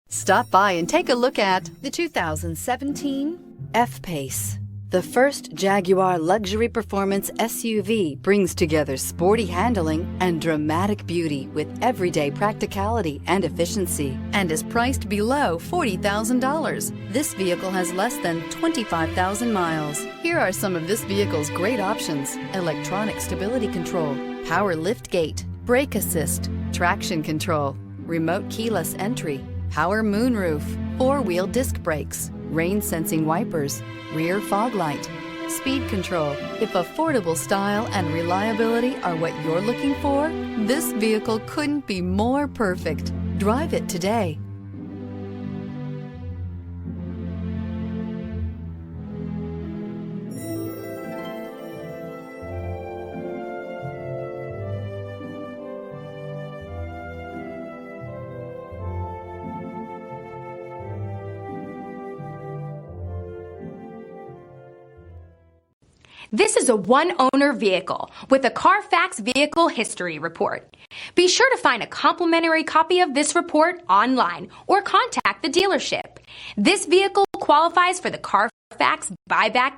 Stop by and take a look at the 2017 F-Pace. The first Jaguar luxury performance SUV brings together sporty handling and dramatic beauty with everyday practicality and efficiency, and is priced below $40,000. This vehicle has less than 25,000 miles. Here are some of this vehicle's great options: electronic stability control, power liftgate, brake assist, traction control, remote keyless entry, power moonroof, four-wheel disc brakes, rain-sensing wipers, rear fog light, speed control. If affordable style and reliability are what you're looking for, this vehicle couldn't be more perfect. Drive it today. This is a one-owner vehicle with a Carfax Vehicle History Report. Be sure to find a complimentary copy of this report online or contact the dealership. This vehicle qualifies for the Carfax buyback